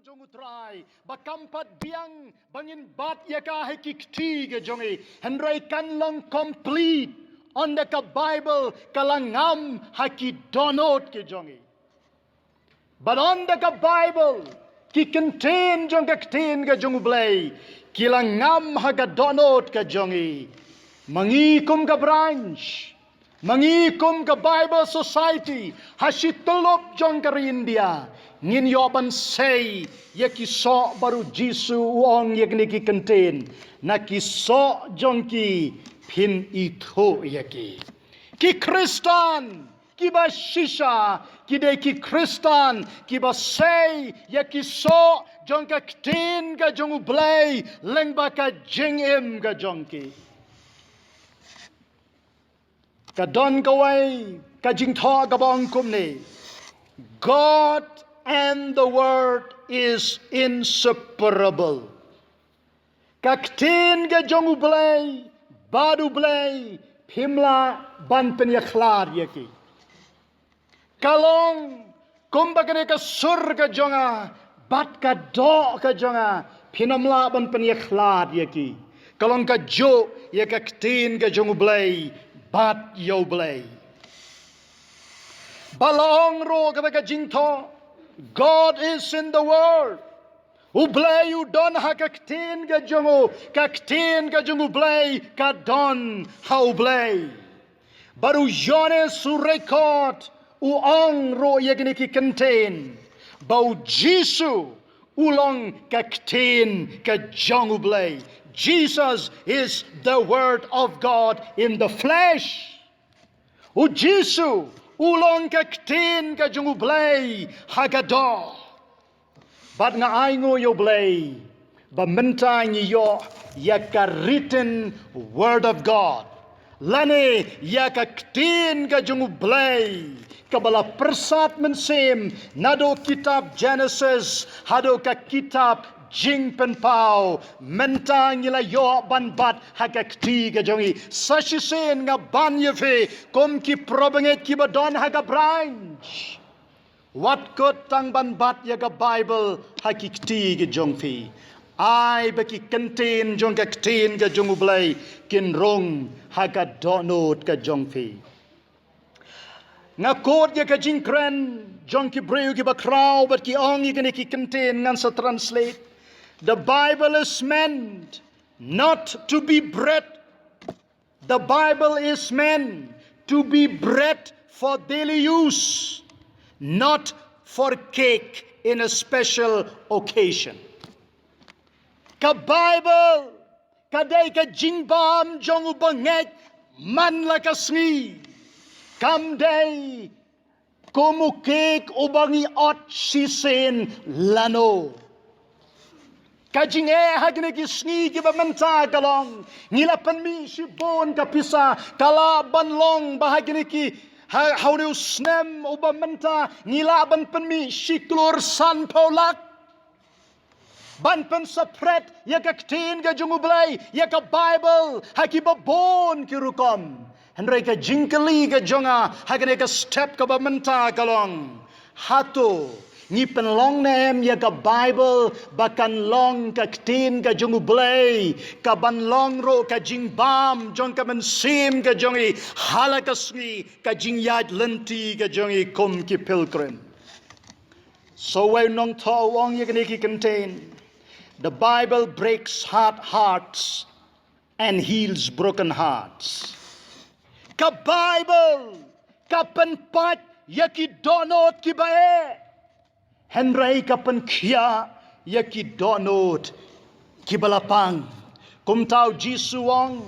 jongu try bakampat biang bangin bat yaka hekikti ke jongi henrai kan long complete on the Bible kalangam haki donot ke jongi but on the Bible ki contain jong Ktien ke jongu Blei kilangam haga donot ke jongi mangikum ka branch mangikum ka Bible Society hasitulop jong ka India ngin yoban say yaki so baru Jisu uong yakni ki contain na ki so jong ki pin ito yaki ki Kristan ki ba shisha ki de ki Kristan ki ba say yaki so jong ka Ktien ka jong Blei leng ba ka jingim ka jong ki ka don kawai ka jing tho ka bong kum ni God and the Word is inseparable. Ka Ktien ka jong Blei badu Blei pimla ban penyaklar yaki kalong kumbagane ka sur ka jonga bat ka do ka jonga pinamla ban penyaklar yaki kalong ka jo ya ka Ktien ka jong Blei bat yo Blei balong ro ka jingtho God is in the world Blei u don ha ka Ktien ka Ktien ka jongu Blei ka don how Blei baru Jones su record ong ro yagni ki contain bau Jisu ulong ka Ktien ka jongu Blei Jesus is the Word of God in the flesh Jisu ulong ka Ktien ka jongu Blei hagado but nga aingo yo Blei ba menta ni yo ya ka written Word of God lane ya ka Ktien ka jongu Blei kabala persat mensem nado kitab Genesis hado ka kitab jing pen pau mentang ila yo ban bat haka kti ka jongi sashisen nga ban yefe kom ki probenget ki badon haka branch what kot tang ban bat ya ka Bible haki kti ka jongfi ai baki contain jong ka Ktien ka jongu Blei kin rong haka donot ka jongfi nga kot ya ka jingkren jong ki breu ki bakraw but ki ong ki ki contain ngan sa translate the Bible is meant not to be bread. The Bible is meant to be bread for daily use, not for cake in a special occasion. Ka Bible, kadai ka jingbam jong ubanget man la kasngi. Kam day kumukik ubangi ot sisen lano. Kajing hagni ki sngi ki bamenta kalong ngilapan mi sibon kapisa kala banlong bahagni ki haunu snem ubamenta ngilaban penmi siklur san paulak ban pen sapret ya ka Ktien ka jongu Blei ya ka Bible haki babon ki rukom henry ka jingkali ka jonga hagni ka step ka bamenta kalong hato ni penlong nem ya ka Bible bakan long ka Ktien ka jongu Blei ka banlong ro ka jingbam jong ka mensim ka jongi halakasni ka jingyat lenti ka jongi kom ki pilgrim so we nong tho wong ya ki contain the Bible breaks hearts and heals broken hearts ka Bible ka penpat ya ki donot ki bae henry kapan kia yaki donot kibalapang kumtau Jisuang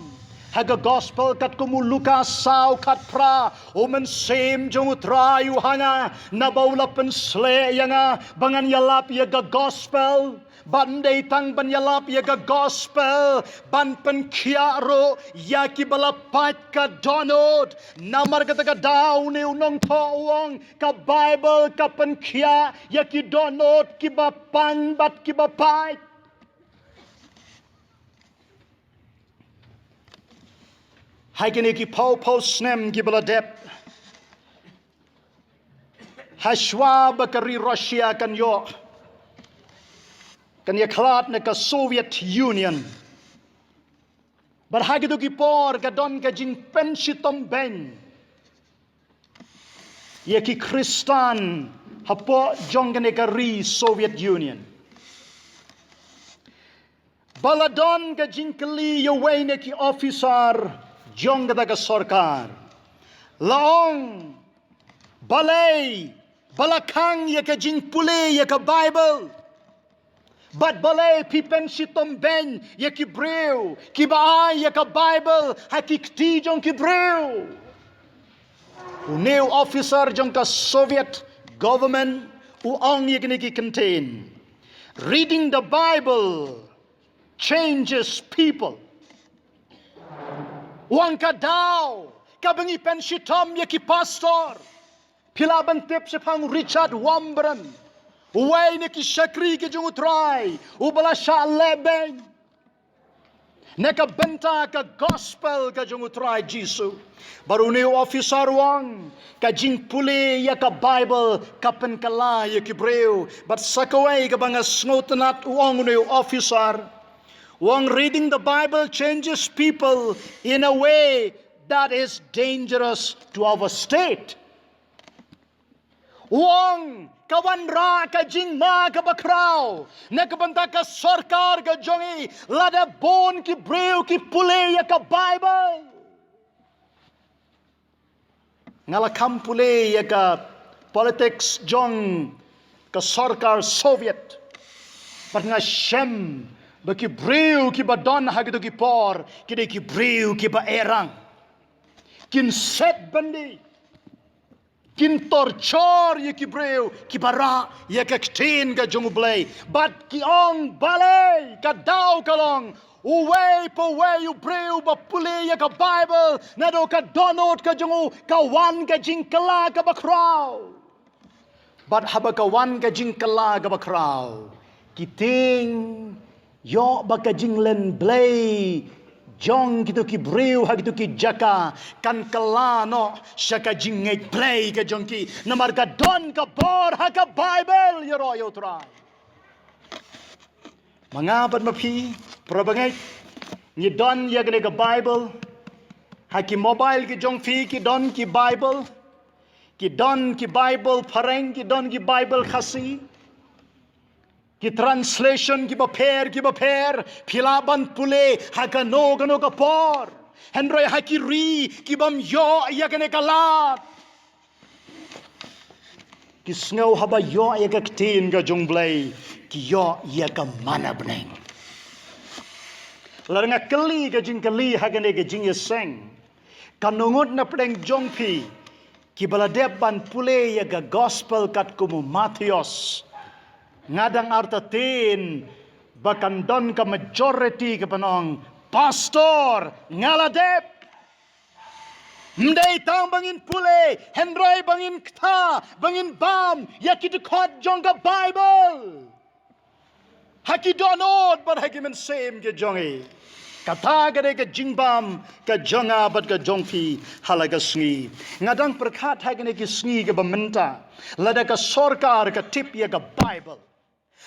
haga gospel kat kumu Lukas sao kat pra omen sem jong utrayu hanga nabaulapan sle yanga bangan yalap yaga gospel bandai tang ban yalap yaga gospel ban pen kiaro yaki balapat ka donot namar kata ka daw ni unong toong ka Bible ka pen kia yaki donot kibapang bat kibapat hai kini ki pau snem ki baladep hashwa bakari Russia kan yo kan ya klat na ka Soviet Union berhagi tu kipor ka don ka jing penshitom ben ya ki Kristan hapo jong ka ne ka ri Soviet Union baladon ka jing kali ya way na ki officer jong ka sarkar laong Blei balakang ya ka jing pule ya ka Bible but Blei pipen shitom ben ya ki breu ki baay ya ka Bible hakikti jong ki breu new officer jong ka Soviet government uong ya ki contain reading the Bible changes people uang ka daw kabangi pen shitom ya ki pastor pilaban tip sepang Richard Wambran Uway ni ki syakri ki jung utray. Ubala sya lebeng. Neka benta ka gospel ka jung utray Jisu. Baru ni officer wang. Ka jing puli ya ka Bible. Ka penkala ya ki breu. But sakaway ka banga snotenat uang ni officer. Wang reading the Bible changes people in a way that is dangerous to our state. Wang kawan ra ka jing ma ka bakraw na kabanta ka sarkar ka jongi lada bon ki breu ki pule ya ka Bible ngala kam pule ya ka politics jong ka sarkar Soviet but nga shem ba ki breu ki badon hagito ki por ki breu ki ba erang kin set bandi kin torchor ye ki breu ki bara ye ka Ktien ka jong Blei but ki ong balay ka daw kalong uway po way u breu ba puli ye ka Bible na do ka donot ka jong ka wan ka jing kala ka bakraw but haba ka wan ka jing kala ka bakraw kiting yo ba ka jing len Blei jong kitu ki breu ha kitu ki jaka kan kalano syaka jingay Blei ka jong ki namar ka don ka bor ha ka Bible yoro yo try mga bad mapi probangay ni don ya gane ka Bible ha ki mobile ki jong fi ki don ki Bible ki don ki Bible pareng ki don ki Bible khasi ki translation ki baper pilaban pule hakano gano kapor henroy hakiri ki bam yo ya kane kalat ki snow haba yo ya ka Ktien ka jong Blei ki yo ya ka manabneng laranga kali ka jing kali hakane ka jing yeseng kanungot na preng jong pi ki baladep ban pule ya ka gospel kat kumu Matthias ngadang artatin bakan don ka majority ka panong pastor ngaladep mday tang bangin pule henry bangin kta bangin bam yakidukot jong ka Bible haki donod but haki men same ke jongi kata gade ka jingbam ka jonga bat ka jongpi halaga sngi ngadang perkat haki ne ki sngi ka bamenta lada ka sarkar ka tip ya ka Bible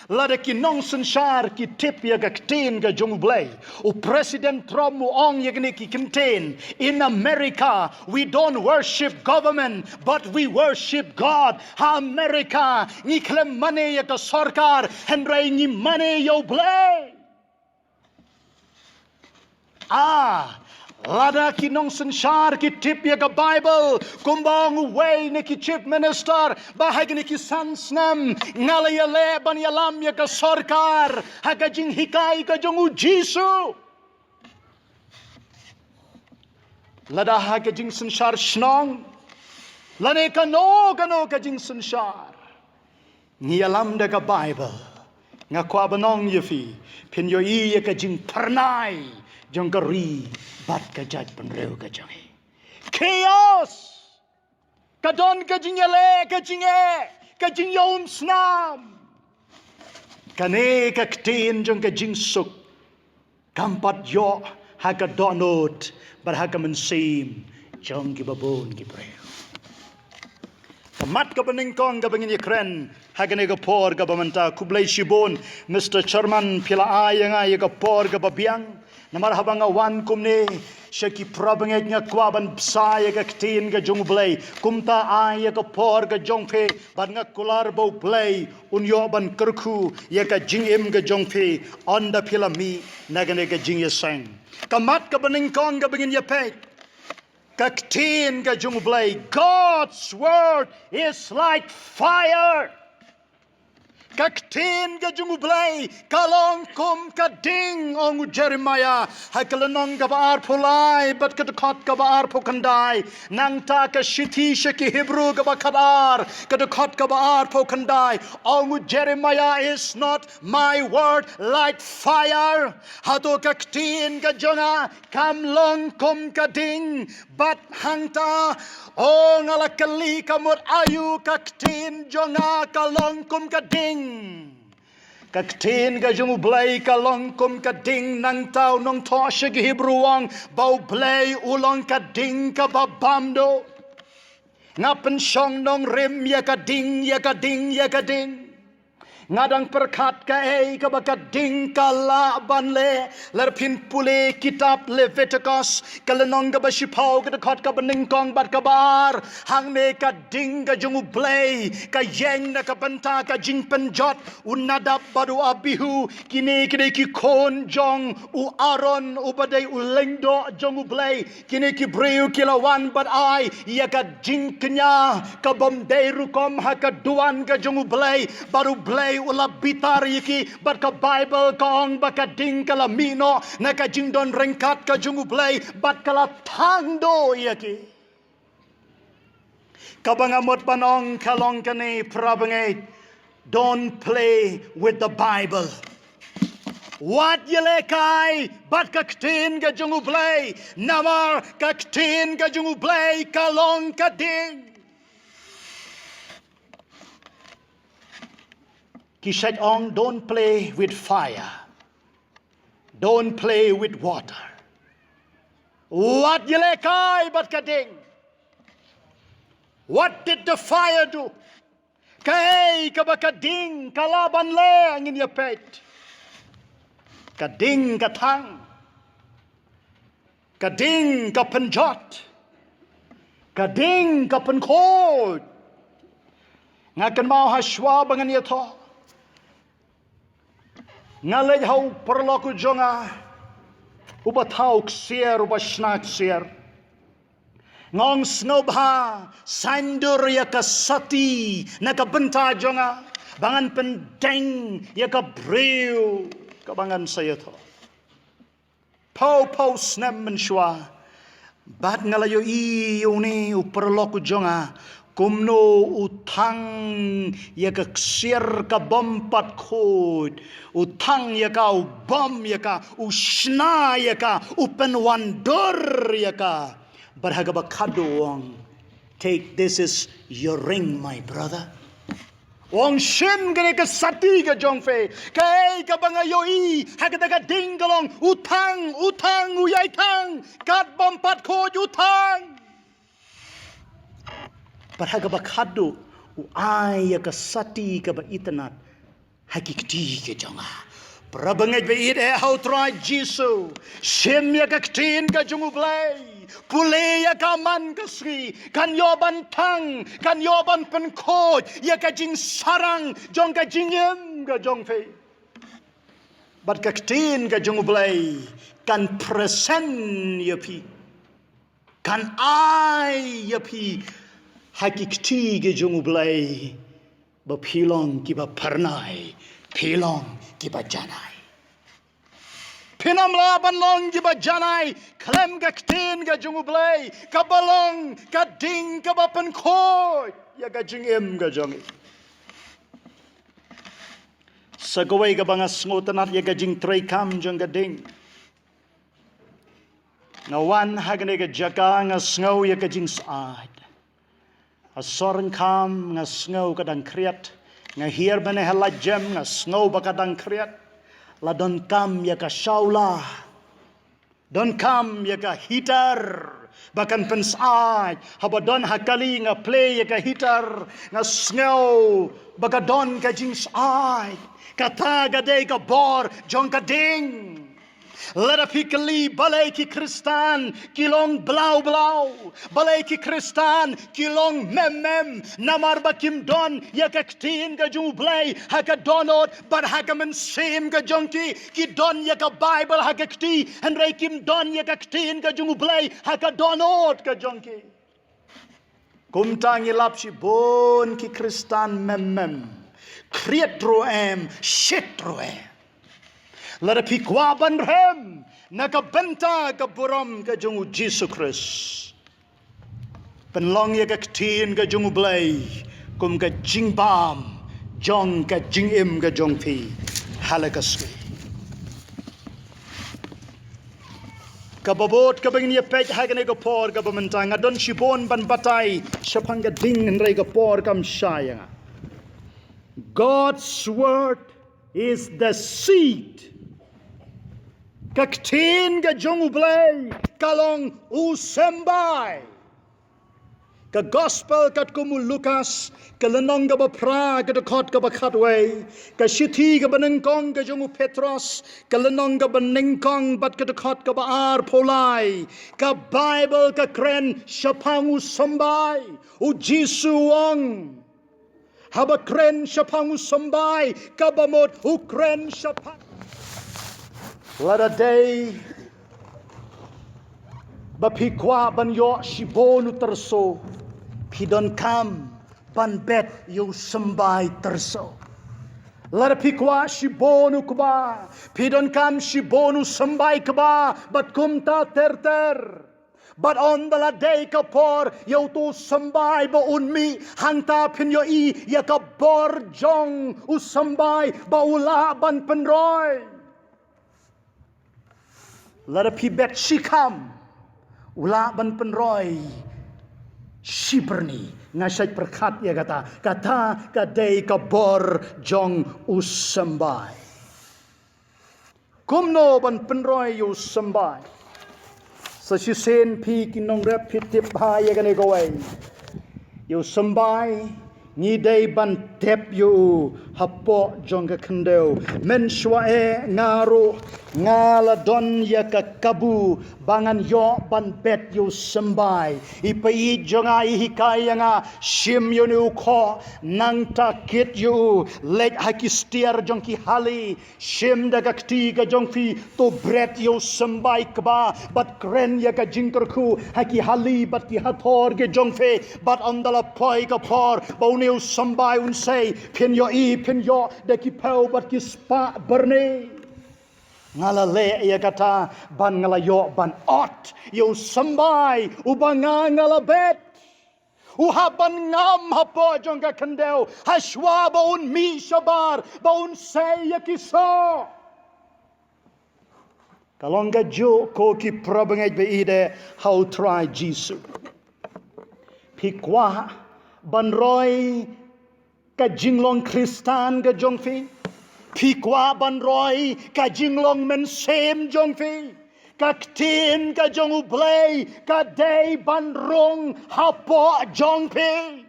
lada ki nong sensyar ki tip ya ka Ktien ka jong Blei o President Trump mo ong ya ki Ktien in America we don't worship government but we worship God ha America ni klem mane ya ka sarkar henry ni mane yo Blei lada ki nong sensyar ki tip ya ka Bible kumbang way ni ki chief minister bahag ni ki sansnam ngalaya leban yalam ya ka sarkar haga jing hikay ka jong Jisu lada haga jing sensyar snong lane kano ka jing sensyar ni yalam da ka Bible nga kwa banong yefi pin yo ya ka jing parnay jong ka ri bat ka jaj penreu ka jangi chaos kadon ka jingale ka jing yom snam kane ka Ktien jong ka jing suk kampat yo ha ka donot bar ha ka mensim jong ki babon ki breu Mat ka beningkong ka bengin Ukraine hagane ka por ka bamanta ku Blei shibon Mr. Chairman pila ayanga ya ka por ka babiang namar habanga wan kumne shaki probanget nga kwaban psa ya ka Ktien ka jung Blei kumta ay ya ka por ka jongpe ban nga kular bo Blei unyo ban kerku ya ka jingim ka jongpe onda pila mi nagane ka jing yasang kamat ka beningkong ka bengin yapet Ktien ka jung Blei, God's word is like fire. Ktien ka jung Blei, kalong kum ka ding ong Jeremiah, hakalanong ka baar pulai, bat ka dekot ka baar pokandai, nang ta ka shiti shaki Hebrew ka bakadar, ka dekot ka baar pokandai, ong Jeremiah is not my word like fire. Hato ka Ktien ka jonga, kam long kum ka ding, bat hangta, ong alakali kamut ayu ka Ktien jonga kalong kum ka ding. Ka Ktien ka jung Blei ka long kum ka ding nang tao nong to shig Hebrew bau Blei ulong ka ding ka babamdo ngapen syong nong rim ya ka ding ya ka ding ya ka ding ngadang perkat ka ka baka ding ka la ban le lerpin pule kitab Leviticus kalenong ka basipau ka dekat ka beningkong bat ka bar hang ne ka ding ka jung Blei ka yeng na ka banta ka jing penjot unadap badu abihu kini ki kon jong u Aaron u badai u lengdo jung Blei kini ki breu kilawan bat ai ya ka jing kenya ka bomderu kom ha ka duan ka jung Blei baru Blei ula bitar yiki bat ka Bible kong baka ding kala mino na ka jing don rengkat ka jung Blei bat kala tangdo yiki kabangamot panong kalong kani prabangay don't play with the Bible. What yelekai bat ka Ktien ka jung Blei namar ka Ktien ka jung Blei kalong ka ding Kishat ong don't play with fire. Don't play with water. What yelekai bat kading? What did the fire do? Kay kabakading kalaban le ang inyapet. Kading katang. Kading kapenjot. Kading kapenkod. Ngakan mau haswa bangan yato. Ngalay hau perlaku jonga ubatau ksier ubashnak ksier ngong snobha sandur ya kasati nakabenta jonga bangan pendeng ya kabreu kabangan saya to pau snem menshwa bat ngalayo ni uperlaku jonga kumno utang ya ka ksier ka bompat khod utang ya ka bom ya ka ushna ya ka upen wandor ya ka barhaga bakado wong take this is your ring my brother wong shin gane ka sati ka jongfe kay ka bangayoi hagada ka dingalong utang uyay tang kat bompat khod utang Parhaga bakado uay ka sati ka ba itanat hakikti ke jonga prabangay ba ide how try Jesu sim ya ka Ktien ka jung Blei pule ya ka man ka sri kan yoban tang kan yoban penkod ya ka jing sarang jong ka jingem ka jong fe bat ka Ktien ka jung Blei kan present ya pi kan ai ya pi hakikti ke jung Blei ba pilong ki ba parnai pilong ki ba janai pinam laban long ki ba janai klem ka Ktien ka jung Blei ka balong ka ding ka ba penkod ya ka jingem ka jong sagaway ka ba nga sngotanat ya ka jing tray kam jong ka ding ngawan hagane ka jaka nga sngaw ya ka jing saad Asorang kam nga sngaw kadang kriat nga hier bane hala jem nga sngaw ba kadang kriat la don kam ya ka shaula don kam ya ka hitar Bahkan pensai, habadon hakali nga play ka hitar, nga snow, bagadon ka jings ai, kata gade ka bor, jong ka ding. Let pikali balai ki kristan kilong blau balai ki kristan kilong mem namar bakim don ya ka Ktien ka jung Blei haka donot bar haka men sem ka jongki ki don ya ka Bible haka Kti and kim don ya ka Ktien ka jung Blei haka donot ka jongki kumtang ilap si bon ki kristan mem kriet roem shit roem Lara pikwaban rem nakabenta ka buram ka jungu Jesus Christ. Penlong ya ka Ktien ka jungu Blei kum ka jingbam jong ka jingim ka jongpi halakaswi. Kababot ka bangin ya pej hagan ka por ka bamantang adon shibon ban batay sapang ka ding nray ka por kam shaya. God's word is the seed. Ka Ktien ka jungu Blei kalong usembay. Ka gospel kat kumu Lukas ka lenong ka bapra ka dakot ka bakatway ka shiti ka banengkong ka jungu Petros ka lenong ka banengkong bat ka dakot ka baar polai ka Bible ka kren siapang usembay u Jisu wong haba kren siapang usembay ka bamot u kren siapang Let a day bapikwa ban yo shibonu terso pidon kam ban bet yo sembay terso. Let a pikwa shibonu kuba pidon kam shibonu sembay kuba bat kumta ter. But on the day kapor yo tu sembay ba unmi hanta pin yo I ya ka bor jong u sembay ba ula ban penroy. Let a pibet shikam ula ban penroy shiberni ngasay perkat ya kata kadai kabor jong usambay kumno ban penroy usambay sa sisen pi kinong rep pitip ha ya gane gawai usambay ni day ban tep yu hapo jong ka kendeu men shwa ngaro ngala don ya ka kabu bangan yo ban bet yu sembay ipai jonga ihikay nga shim yu nu ko nang takit yu let haki stier jong ki hali shim da ka Kti ka jong fi to bret yu sembay kba bat kren ya ka jingker ku haki hali bat ki hator ke jong fe bat andala poi ka por bauniu sembay un say pin yo da ki pau bat ki spa berne ngala le ya kata ban ngala yo ban ot yo sembay ubanga ngala bet uhaban ngam hapo jong ka kendeu hashwa baun mi shabar baun say ya kiso kalong ga jo ko ki probangay be ide how try Jesus pikwa banroy ka jinglong Kristan ka jongfi pikwa banroy ka jinglong men sem jongfi ka Ktien ka jong Blei ka day banrong hapo jongfi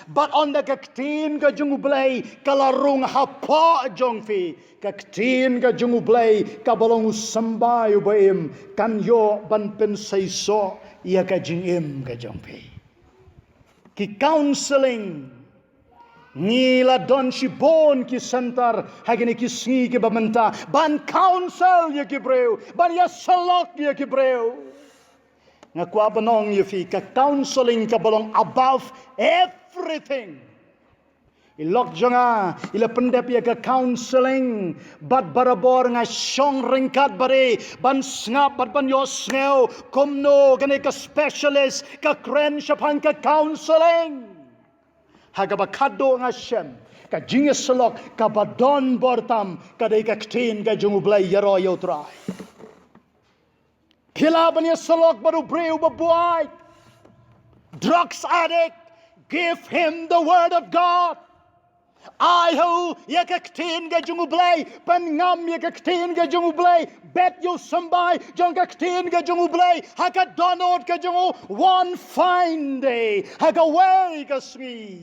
but on the ka Ktien ka jong Blei kalarong hapo jongfi ka Ktien ka jong Blei ka balong sambay ubaim kanyo ban pensayso iya ka jingim ka jongfi ki counseling Nila don shibon ki santar hagini ki sngi ki bamanta ban counsel ya ki breu ban ya salok ya ki breu ngakwa banong ya fi ka counseling ka balong above everything ilok jonga ila pendep ya ka counseling bat barabor nga syong ringkat bare ban snap bat ban yo sneo komno gane ka specialist ka kren shapang ka counseling hagabakado nga Shem ka jinges selok ka badon bortam kadai ka Ktien ka jungu Blei yaro yo try kilaban ya selok baru breu babuay drugs addict give him the word of God Ai ho ya ka Ktien ga jung Blei pan ngam ya ka Ktien ga jung Blei bet yo sambai jong ka Ktien ga jung Blei ha ka donot ka jung one fine day ha ka way ka swi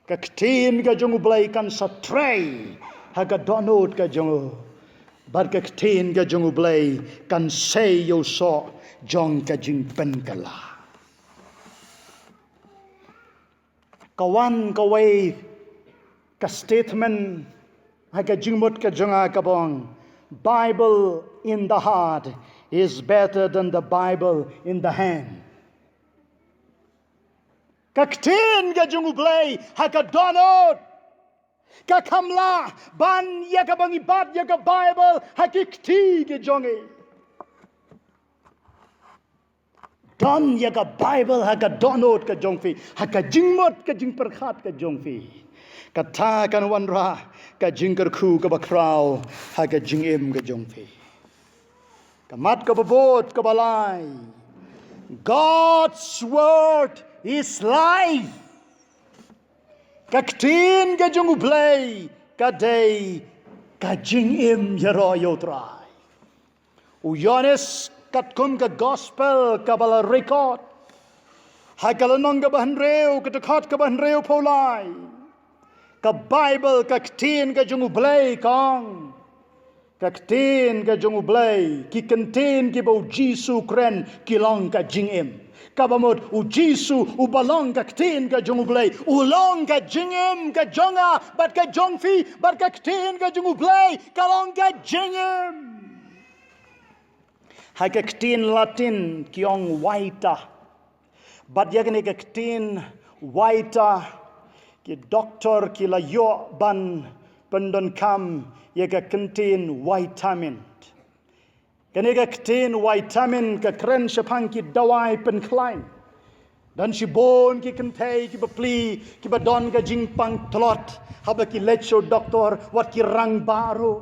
ka Ktien ga jung Blei kan sa tray ha ka donot ka jung bar ka Ktien ga jung Blei kan say yo so jong ka jing pen kala kawan ka way ka statement haka jingmut ka junga kabong Bible in the heart is better than the Bible in the hand. Ka Ktien ka jungu Blei haka donot ka kamla ban ya ka bang ibad ya ka Bible haki kti ka jongi don ya ka Bible haka donot ka jongfi haka jingmut ka jing perkhat ka jongfi kata kan wanra ka jingker khu ka bakrau ha ka jingem ka jongfi kamat ka babot ka balai God's word is life ka Ktien ka jung Blei ka day ka jingem yaro yotrai u Yohanes kat kum ka gospel ka bala record ha ka lanong ka bahanreu ka takhat ka bahanreu polai ka Bible ka Ktien ka jung Blei kong ka Ktien ka jung Blei ki contain ki bo Jisu kren ki long ka jingem ka bamot u Jisu u balong ka Ktien ka jung Blei u long ka jingem ka jonga bat ka jongfi bat ka Ktien ka jung Blei ka long ka jingem ha ka Ktien Latin ki ong waita bat yakne ka Ktien waita ki doktor ki la yo ban pendon kam ye ka contain vitamin kene ka Ktien vitamin ka kren sepang ki dawai pen klein dan si bon ki kentai ki bepli ki badon ka jingpang tlot haba ki lecho doktor wat ki rang baru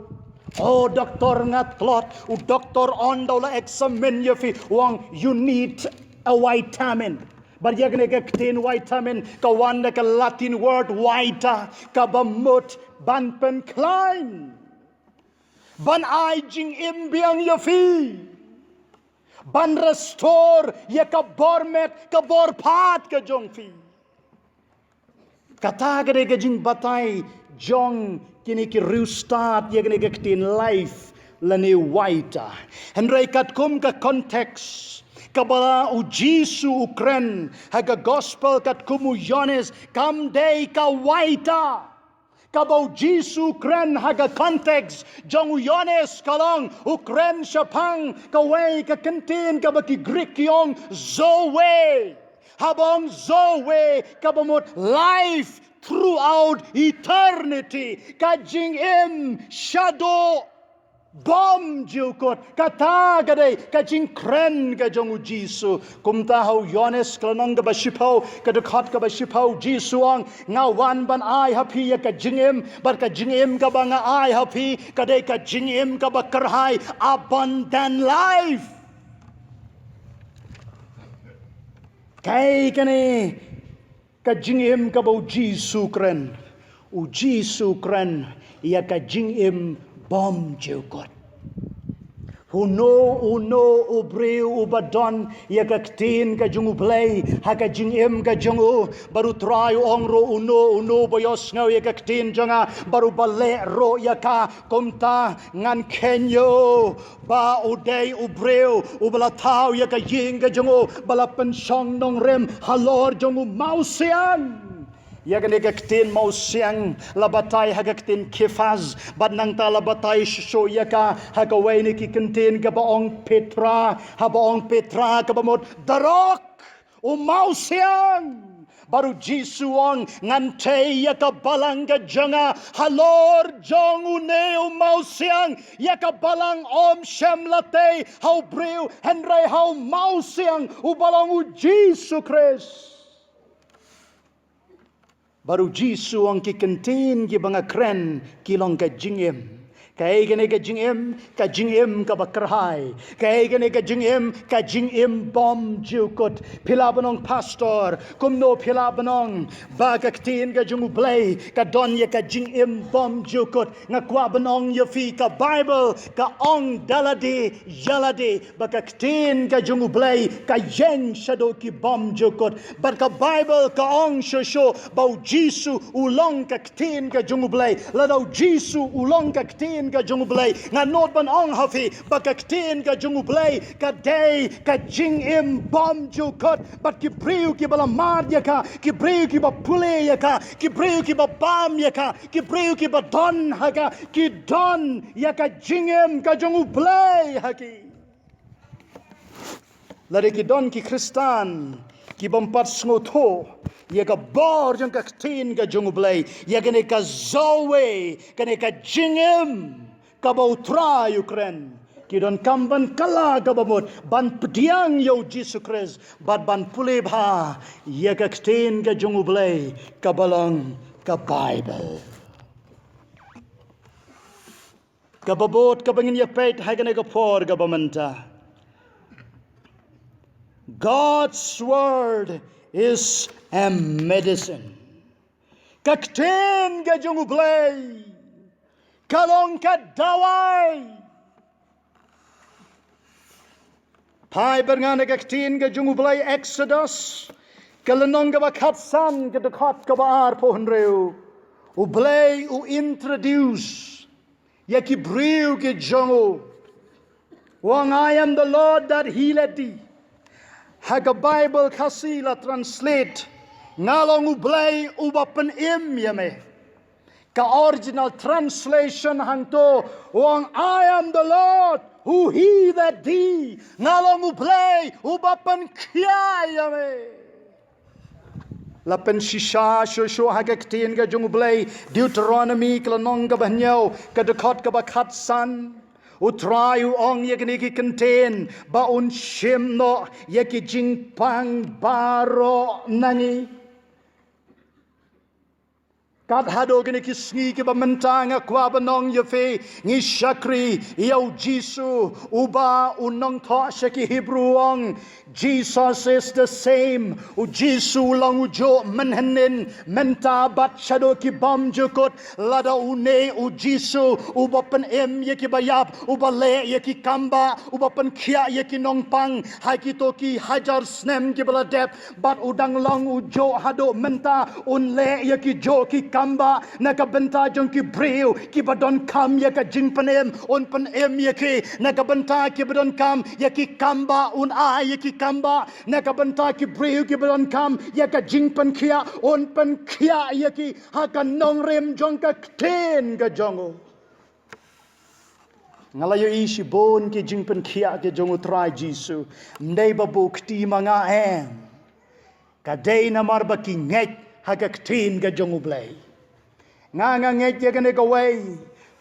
oh doktor ngat tlot u doktor on daula examine ye fi wang you need a vitamin but ya kene ka Ktien vitamin ka wanda ka Latin word vita ka bamut ban pen klein ban ai jing imbiang ya fi ban restore ya ka bormet ka borpat ka jongfi kata gade ka jing batai jong kini ki restart ya kene ka Ktien life lani vita henry kat kum ka context kabala u Jisu ukren haga gospel kat kumu Yohanes kam day ka waita kabau Jisu ukren haga context jong u Yohanes kalong ukren syapang kaway ka kentin kabaki Greek yong zoe habong zoe kabamot life throughout eternity kajing im shadow bom jukot kata gade kajing kren ka jong Jisu kumta hau Yohanes klanong ka basipau ka dekhat ka basipau Jisu ang ngawan ban ai hapi ya ka jingem bar ka jingem ka banga ai hapi kade ka jingem ka bakarhai abundant life kai kane ka jingem ka bau Jisu kren u Jisu kren ya ka jingem bom jukot uno ubreu ubadon ya ka Ktien ka jung Blei ha ka jingem ka jungu baru try ongro uno boyos ngau ya ka Ktien jonga baru bale ro ya ka komta ngan kenyo ba udai ubreu ubala tau ya ka ying ka jungu bala pensong nong rem halor jungu mausian ya kene ka Ktien mau siang labatai ha ka Ktien kifaz bad nang ta labatai sho ya ka ha ka wai ni ki Ktien ka baong Petra ha baong Petra ka bamot darok o mau siang baru Jisu ang ngante ya ka balang ka janga halor jong une o mau siang ya ka balang om shem late hau breu henry hau mau siang o balang u Jisu Christ baru Jisu ang ki Ktien ki banga kren kilong ka jingem Kay gani ka jing im ka bakrahai. Kay gani ka jing im bom jukot. Pilabanong pastor, kumno pilabanong baga Ktien ka jung Blei ka donya ka jing im bom jukot. Ngakwa banong yafi ka Bible ka ong dalade yalade baga Ktien ka jung Blei ka yen shado ki bom jukot. But ka Bible ka ong shosho bau Jisu ulong ka Ktien ka jung Blei. Ladau Jisu ulong ka Ktien ka jung Blei nga not ban ong hafi baka Ktien ka jung Blei ka day ka jing im bom jukot but ki priu ki bala mar ya ka ki priu ki ba pule ya ka ki priu ki ba bam ya ka ki priu ki ba don ha ka ki don ya ka jing im ka jung Blei ha ki lari ki don ki Kristan ki bampat sngoto ya ka bor jang ka Ktien ka jung Blei ya gane ka zoe gane ka jing im kabau tra Ukraine kidon kamban kala kabamot ban pediang yo Jesus Christ bat ban pule bha ya ka Ktien ka jung Blei kabalong ka Bible kababot kabangin ya pet hagane ka por kabamanta. God's word is a medicine. Ka Ktien ka jung Blei kalong ka dawai. Pai berngana ka Ktien ka jung Blei Exodus kalanong ka ba katsan ka dekat ka ba ar pohon reu. U Blei u introduce ya ki briu ki jongo. Wang I am the Lord that healeth thee. Haga Bible kasila translate ngalong u Blei u bapen im yame. Ka original translation hangto wang I am the Lord who healeth thee. Ngalong u Blei u bapen kia yame. Lapen shisha shosho haga Ktien ka jung Blei Deuteronomy kalanong ka banyaw kadekot ka bakat san. Utrai ong yakni ki contain ba un shim no yaki jing pang baro nangi. Kat hado gani ki sngi ki ba mentanga kwa banong yafe ngi shakri yaw Jisu uba unong tho shaki Hebrew ong. Jesus is the same. U Jisu lang ujo menhenin menta bat shado ki bam jukot lada une u Jisu uba pen em yaki bayap uba le yaki kamba uba pen kia yaki nong pang haki toki hajar snem ki bala dep bat udang lang ujo hado menta un le yaki jo ki kamba nakabenta jong ki breu ki badon kam yaka jing panem un panem yaki nakabenta ki badon kam yaki kamba un a yaki kamba nakabenta ki breu ki badon kam yaka jing pan kia un pan kia yaki haka nong rem jong ka Ktien ka jongo ngalayo isi bon ki jing pan kia ki jongo try Jisu mdei babu kti mga em kadei na marba ki nget haka Ktien ka jongo Blei nga nget ya gane gaway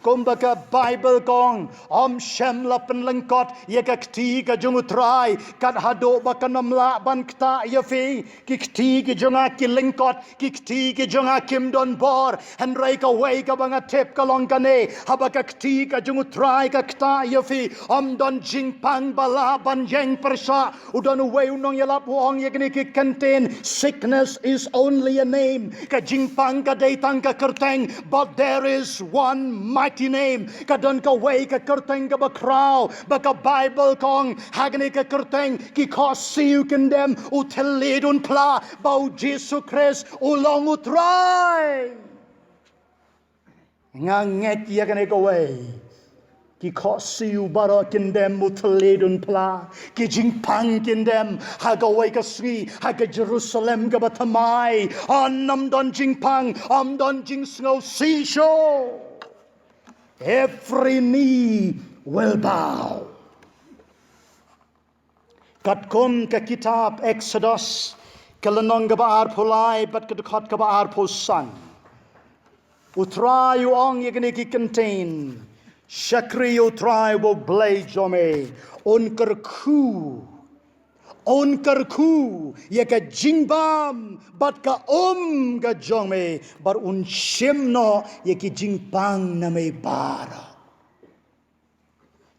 kumba ka Bible kong shem lapen lengkot ya ka Kti ka jung utrai kat hado baka namla ban kta ya fi ki Kti ki junga ki lengkot ki Kti ki junga kim don bor henrai ka way ka banga tep ka long kane habaka Kti ka jung utrai ka kta ya fi don jing pang bala ban yeng persa udon way unong yalap wong ya gane ki contain sickness is only a name ka jing pang ka datang ka kerteng but there is one mighty name kadon ka way ka kerteng ka bakraw baka Bible kong hagni ka kerteng ki kosiu kendem utelidun pla bau Jesus Christ ulong utrai nganget ya kane ka way ki kosiu baro kendem utelidun pla ki jingpang kendem haga way ka sri haga Jerusalem ka batamai anam don jingpang don jing snow sisho. Every knee will bow. Katkom ka kitab Exodus kalanong ka baar pulay bat kadukot ka baar pusan. Utray ong yagni ki contain. Shakri utray wo Blei jome on karku ya ka jingbam bat ka ka jome bar un shimno ya ki jingpang na may bara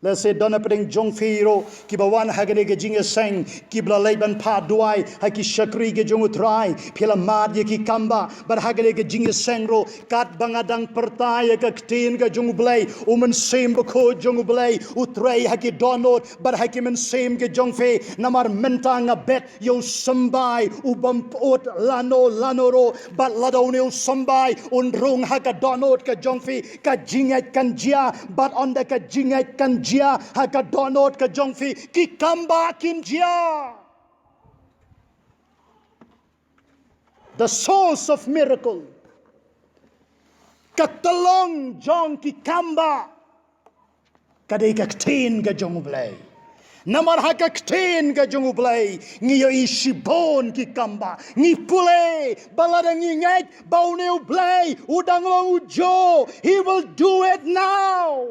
Let's say dona pedeng jong firo ki bawan hagane ge jinge seng ki bla leiban pa duai ha ki shakri ge jong utrai phila mad ye ki kamba bar hagane ge jinge seng ro kat bangadang pertai ke Ktien ge jong Blei umen sem ko jong Blei utrai ha ki donot bar ha ki men sem ge jong fe namar mentang a bet yo sambai ubam ot lanoro bat ladone yo sambai un rong ha ka donot ke jong fe ka jingat kan jia bat on the ka jingat kan jia ha ka donot ka jong fi ki kamba kim jia. The source of miracle ka talong jong ki kamba kadai ka Ktien ka jong Blei namar ha ka Ktien ka jong Blei ngi yo ishibon ki kamba ngi pule balada ngi ngai bauneu Blei udang lo ujo. He will do it now.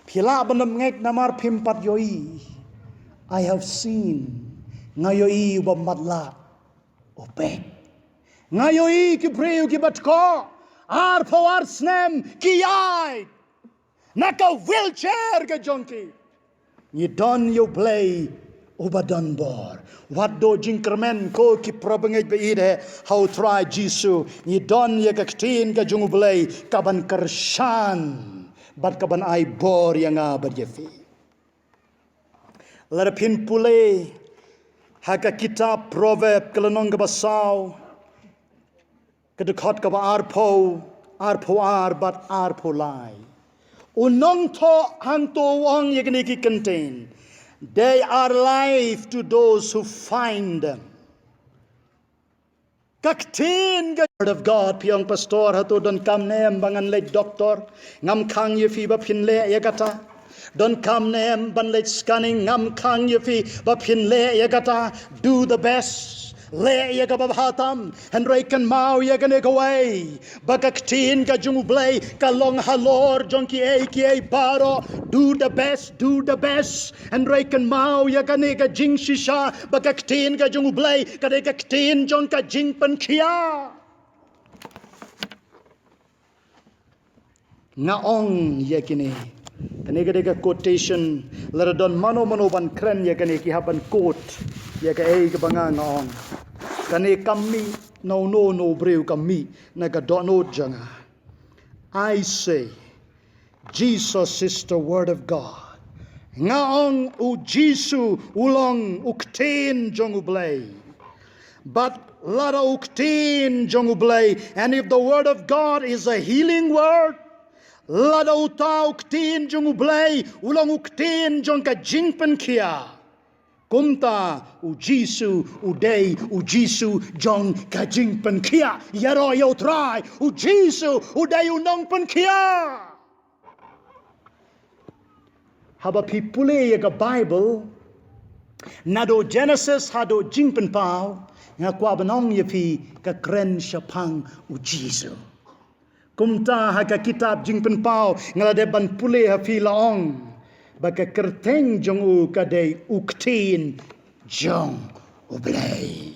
Pila benam ngek namar pimpat yoi. I have seen ngayoi bamadla opek. Ngayoi ki breu ki batko ar powar snem ki ai. Naka wheelchair ke jonki. Ni don yo Blei ubadan bor. What do jinkermen ko ki probengej beide how try Jisu. Ni don ye ka Ktien ka jong Blei kaban kershan. Bat kaban ai bor yang berjefi. Lerpin pule haka kitab proverb kelenong ke basau kedekot ke arpo bat arpo lai. Unong to hang to wang yekni ki contain. They are life to those who find them. Ktien ga word of God piang pastor hato don kam nem bangan le doctor ngam khang ye fi ba phin le ya gata don kam nem ban le scanning ngam khang ye fi ba phin le ya gata do the best le ya ga ba hatam and reckon mau ya ga ne go away ba Ktien ga jung Blei ka long halor jong ki e baro do the best and reckon mau ya ga ne ga jing shisha ba Ktien ga jung Blei ka de ga Ktien jong ka jing pan khia ngaong ya kini kani ga quotation lara don mano ban kren ya kani ki haban quote ya ka e ga banga ngaong kani kami no breu kami na ga dono janga. I say Jesus is the word of God. Ngaong u Jisu ulong u Ktien jong Blei. But lara u Ktien jong Blei, and if the word of God is a healing word, lada u ta u Ktien jong Blei ulong u Ktien jong ka jingpen kia. Kumta u Jisu u dei u Jisu jong ka jingpen kia. Yaro yo try u Jisu u dei u nong pen kia. Haba pipule ya ka Bible nado Genesis hado jingpen pau nga kwa banong ye pi ka kren shapang u Jisu. Kumta ha ka kitab jingpen pau ngalade ban pule ha pi laong. Baka kerteng jong u kadai u Ktien jong u Blei.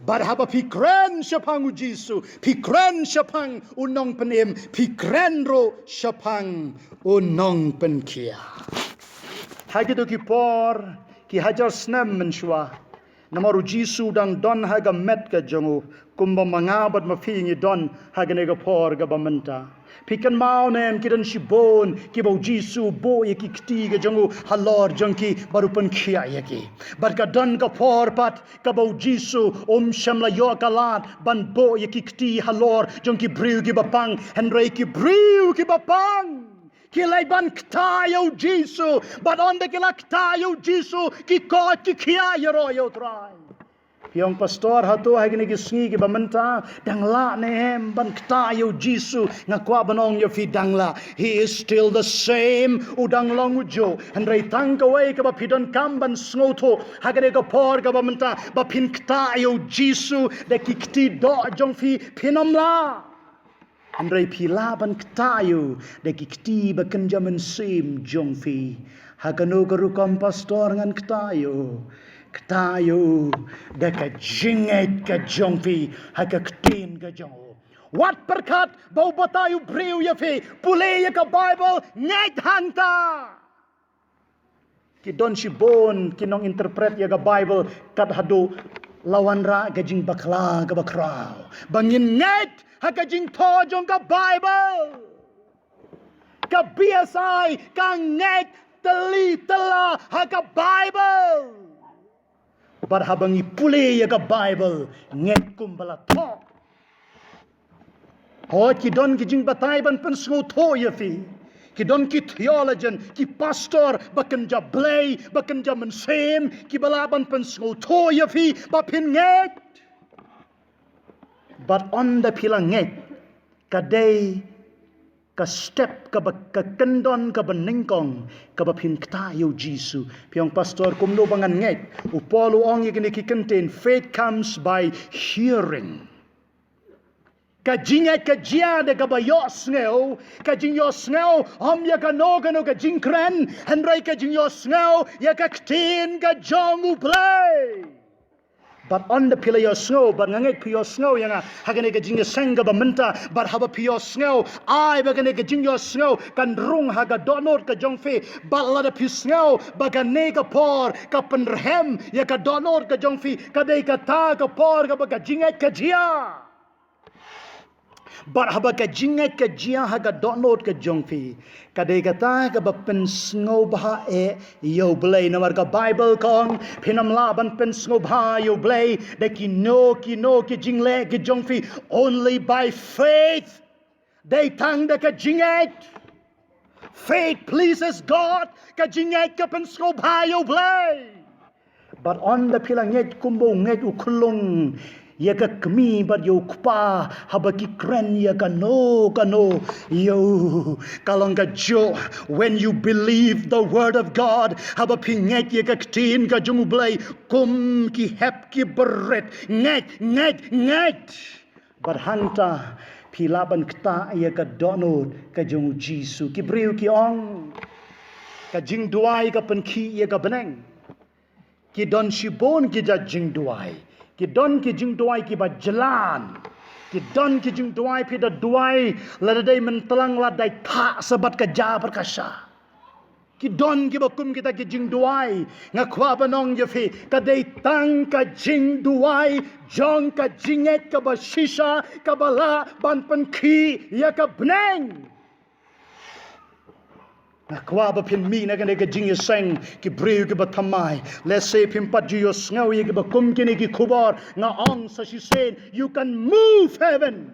But haba pikren shapang u Jisu, pikren shapang u nong penem, pikren ro shapang u nong pen kia. Hagido ki por ki hajar snem menshwa. Namaru Jisu dang don haga met ka jong u kumba mangabat mafingi don haga nega por ga bamenta. Pikan mau nem kidan shibon kibo Jisu bo yaki kti ga jangu halor jangki barupan khia yaki but ka don ka por pat kabo Jisu shamla yo kalat ban bo yaki kti halor jangki briu ki bapang henrei ki briu ki bapang kilai ban ktayo Jisu but on the kilaktayo Jisu ki ko ki khia yoro yo try Piang pastor hato hagini gisngi ki bamenta dangla nehem ban ktayo Jisu ngakwa banong yo fi dangla. He is still the same udang long ujo and rei tangkaway ka ba pidon kamban sngoto hagini ka por ka bamenta ba pin ktayo Jisu de kikti do jong fi pinamla. And rei pilaban ktayo de kikti ba kenjaman sim jong fi hagano karukam pastor ngan ktayo. Ktayo deka jinget ka jongfi haka Ktien ka jong Wat perkat bau batayu breu ya fe pule ya ka Bible ngai hanta. Ki don si bon kinong interpret ya ka Bible kat hadu lawan ra gajing bakla ka bakrao. Bangin ngai ha gajing to jong ka Bible. Ka biasai ka ngai teli tela ha ka Bible. Bar habangi pule ya ka Bible ngai kumbala to. Oh, ki don ki jing batai ban pen sngo to ya fi. Ki don ki theologian, ki pastor, bakan ja Blei, bakan ja mensem, ki balaban pen sngo to ya fi, ba pin nget. But on the pila nget, ka day, ka step, ka kendon, ka beningkong, ka ba pin kta yo Jisu. Piang pastor kumno bangan nget, upolo ong yagini ki contain, faith comes by hearing. Kajingat kajia de kabayo sneo, kajinyo sneo, ya kanogano kajinkren, henry kajinyo sneo, ya Ktien kajongu Blei. But on the pillar your snow, but nangek pio snow yang hagane kajinyo senga bamenta, but haba pio snow, I bagane kajinyo snow, kan rung haga donor kajongfi, but lada pio snow, bagane kapor, kapenrhem, ya ka donor kajongfi, kadai kata kapor, kabagajingat kajia. But haba ka jingat ka jia haga donot ka jongfi kadai kata ka bapen sngo bah yo Blei namar ka Bible kong pinam laban pen sngo bah yo Blei de ki no ki jingle ki jongfi only by faith they tang de ka jingat. Faith pleases God ka jingat ka pen sngo bah yo Blei. But on the pilang nget kumbo nget ukulung ya ka kami but yo kupa habaki kren ya ka no yo kalong ka jo when you believe the word of God haba pinget ya ka Ktien ka jung Blei kum ki hep ki beret nget but hanta pilaban kta ya ka dono ka jung Jisu ki breu ki ong ka jing duai ka penki ya ka beneng ki don shibon ki ja jing duai ki don ki jing duai ki ba jalan ki don ki jing duai pi da duai la dai mentelang la dai tha sabat ka ja perkasa ki don ki ba kum kita ki jing duai ngakwa banong ye fi ka dai tang ka jing duai jong ka jinget ka ba shisha ka bala ban pen ki ya ka bneng Nakwa ba pin mi na ka jing seng ki breu ki batamai let's say pin pat ju yo sngaw ye ki ba kum ki ki kubar nga ong sa si sen you can move heaven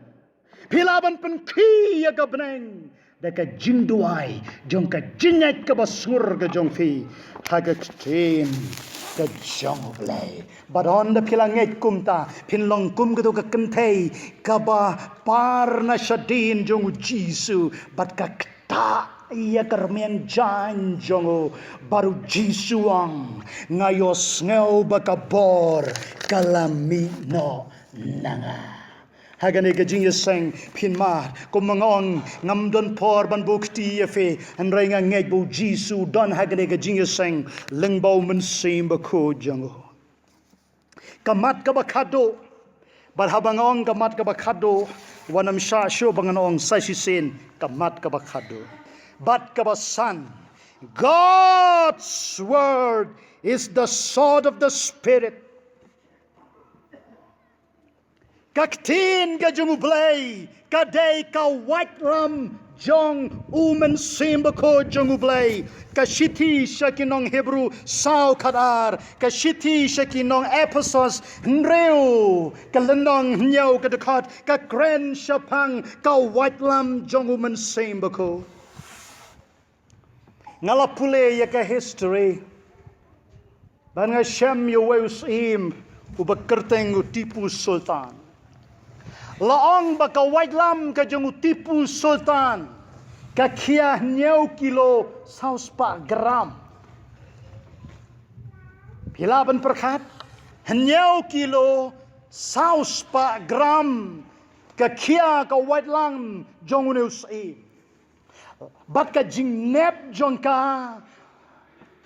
pilaban pen ki ya ka bneng da ka jing duai jong ka jingat ka ba sur ka jong fi ha ka Ktien ka jong Blei but on the pilanget kumta pin long kum ka ka kentei ka ba par na shadin jong Jisu but ka kta ia kermian jan jongo baru Jisuang ngayos ngau bakabor kalami no nanga hagane kajing yeseng pinmar kumangong ngamdon por ban bukti yefe and renga ngej bu Jisu don hagane kajing yeseng lengbau mensim bako jongo kamat kabakado barhabangong kamat kabakado wanam sha sho banganong saisisen kamat kabakado but kabasan God's word is the sword of the spirit ka Ktien ka jung Blei ka day ka white ram jong umen simbako jung Blei ka shiti shakinong Hebrew sao kadar ka shiti shakinong Ephesus nreu ka lenong nyau ka dekat ka kren shapang ka white ram jong umen simbako ngalapule ya ka history ban nga shem yo weus im ubakerteng Tipu Sultan laong baka white lam ka jong Tipu Sultan ka kia nyau kilo sauspa gram pilaban perkat nyau kilo sauspa gram ka kia ka white lam jong neus im bat ka jing nep jong ka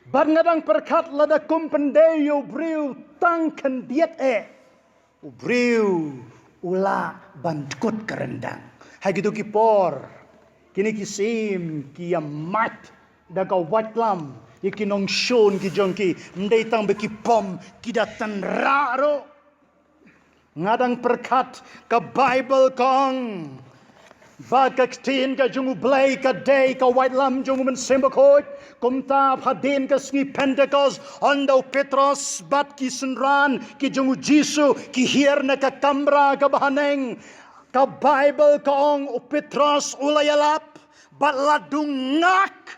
bat ngadang perkat lada kumpendeyo breu tang kan diet ubreu ula bandkut kerendang. Hagitu ki por. Kini ki sim ki mat da ka watlam. Iki nong shon ki jongki mdai tang beki pom ki datan raro. Ngadang perkat ka Bible kong. Ba ka Ktien ka jungu Blei ka day ka watlam jungu men sembakot. Kumta hadin ka sngi Pentecost ondo Petros bat ki senran ki jungu Jisu ki hier na ka kamra ka bahaneng. Ka Bible kong Petros ulayalap bat ladung ngak.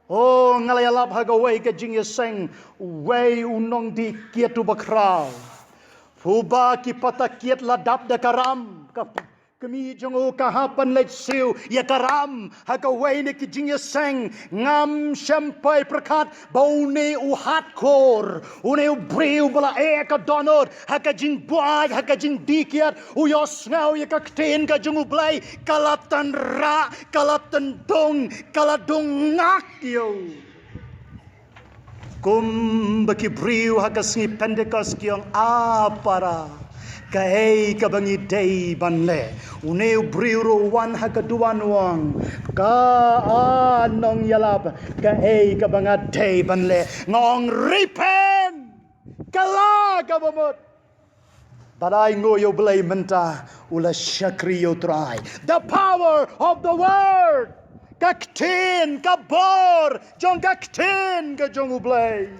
Oh ngalayalap hagaway ka jing yaseng way unong di kietu bakraw. Fuba ki patakiet ladap da karam. Kami jongo kahapan let siu ya karam hagaway ni ki jing yaseng ngam sampai perkat bau ne uhat kor une ubriu bala ka donor haka jing buat haka jing dikiat uyos ngau ya ka Ktien ka jongo Blei kalatan ra kalatan dong kaladong ngak yo kum baki briu haka sngi Pentecost kiong apara Kahei ka bangi day banle uneu briuro wan hakaduan wang ka anong yalab kahei ka banga day banle ngong ripen kala ka bamot badai ngoyo Blei menta ula syakriyo try the power of the word ka Ktien ka bor jong ka Ktien ka jong Blei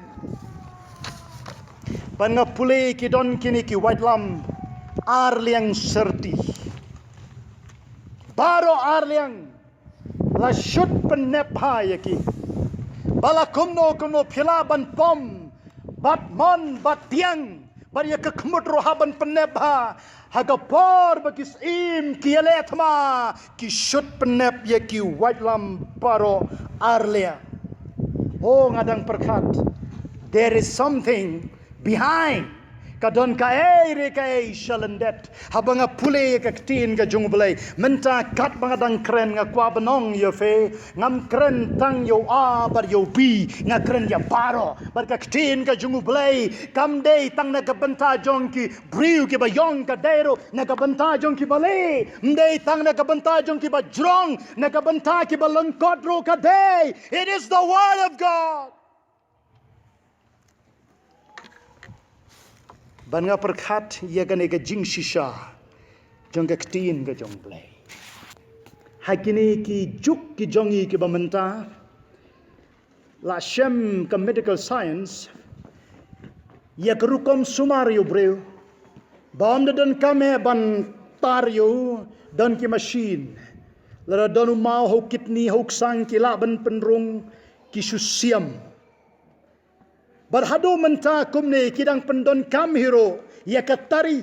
pangapuli ki don kini ki watlam arliang serti baro arliang la shut penepha yaki bala kumno phila ban pom bat mon bat tiang bar yak khmut rohaban penepha hagapor bagis im kiale thma ki shut penep yaki watlam baro arlia oh ngadang perkat there is something behind kadon kae shalendet habanga pule ka Ktien ka jung Blei menta kat bangadang kren nga kwa banong yo fe ngam kren tang yo a bar yo bi nga kren ya baro bar ka Ktien ka jung Blei kam dei tang na ka banta jong ki briu ki ba yong ka dero na ka banta jong ki bale mdei tang na ka banta jong ki ba jrong na ka banta ki ba lengkot ro ka dei it is the word of God. Ban nga perkat ya gane ga jing shisha jong ga Ktien ga jong Blei hakini ki juk ki jongi ki bamenta la shem ka medical science ya kerukom sumario breu bam dan kame ban tario dan ki machine la donu mau ho kidney ho sang ki la ban penrung ki susiam Barhado menta kumne kidang pendon kam hero ya katari.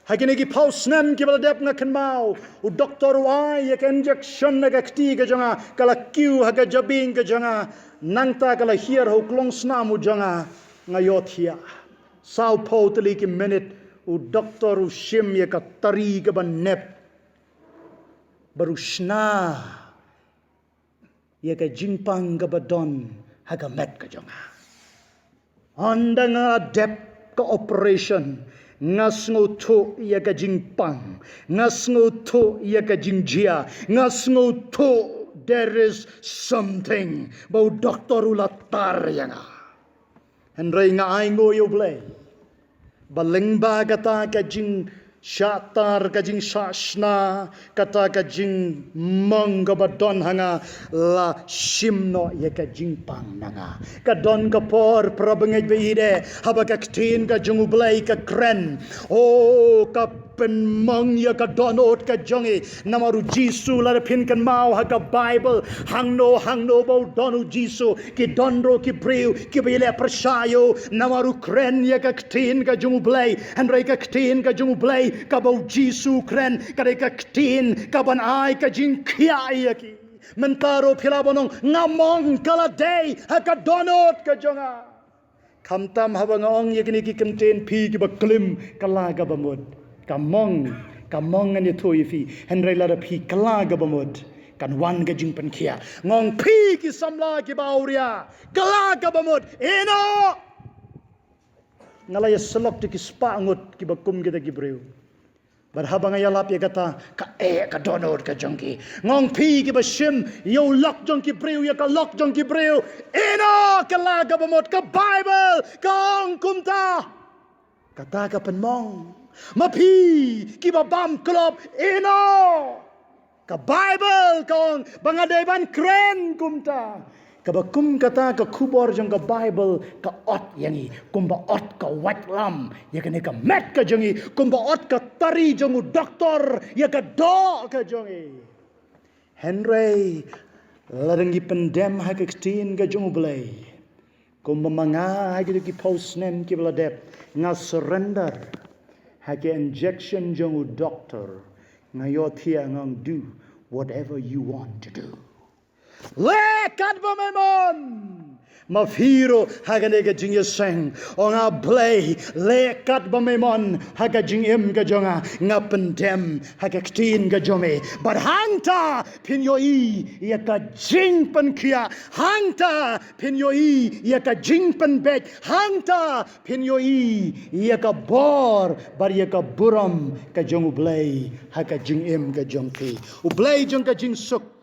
Hagini ki pausnan ki baladep nga kanmau u doktor wa ya ka injection na gakti ka janga kala kiu haga jabing ka janga nangta kala hier ho klong snamu janga ngayot hiya. Sao po tali ki minute u doktor u shim ya katari ka ban nep baru shna ya ka jingpang ka badon haga met ka jonga anda nga dep ka operation ngas ngo to ya ka jingpang ngas ngo to ya ka jingjia ngas ngo to there is something bau doktor ulatar ya nga henry nga ay ngoyo Blei baleng ba kata ka jing Shatar kajing shashna kata kajing manggabadon hanga la shimno ye kajing pang nanga kadon kapor prabangay beide haba ka Ktien ka jung Blei ka kren oh ka penmang ya ka donot ka jongi namaru Jisu la pin kan mau ha ka Bible hangno bau donu Jisu ki donro ki priu ki bile persayo namaru kren ya ka Ktien ka jung Blei handrai ka Ktien ka jung Blei kabau Jisu kren kadeka Ktien kaban ai ka jing kia ki mentaro philabonong ngamong kala day haka donot ka jonga kamtam habangong yakini ki Ktien pi ki baklim kala ka bamud kamong an yatoi fi henry la pi kala ka bamud kan wan ka jing pen kia ngong pi ki samla ki bauria kala ka bamud eno ngalaya selok ti kispangut ki bakum kita ki breu. Berhabang ayalap ya kata ka ka donor ka jongki. Ngong pi ki basim yo lok jongki breu ya ka lok jongki breu. Eno ka laga bamot ka Bible ka ong kumta. Kata ka penmong. Mapi ki babam klop eno. Ka Bible ka ong bangadeban kren kumta. Kabakum kata ka kubor jong ka Bible ka ot yangi kumba ot ka white lam ya ka met ka jongi kumba ot ka tari jong doktor ya ka do ka jongi Henry larangi pendem ha ka Ktien ka jong Blei kumba manga ha ki post name ki bladep nga surrender ha ka injection jong doctor nga yo thia ngang do whatever you want to do. Lekat bamemon mafiro haganega jing yeseng onga Blei lekat bamemon haga jing ga jonga nga pendem haga Ktien ga jome but hangta pinyoi yaka jing penkia hangta pinyoi yaka jing penbek hangta pinyoi yaka bor bar yaka buram ka jong Blei haga jing ga jongki u Blei jong ka jing suk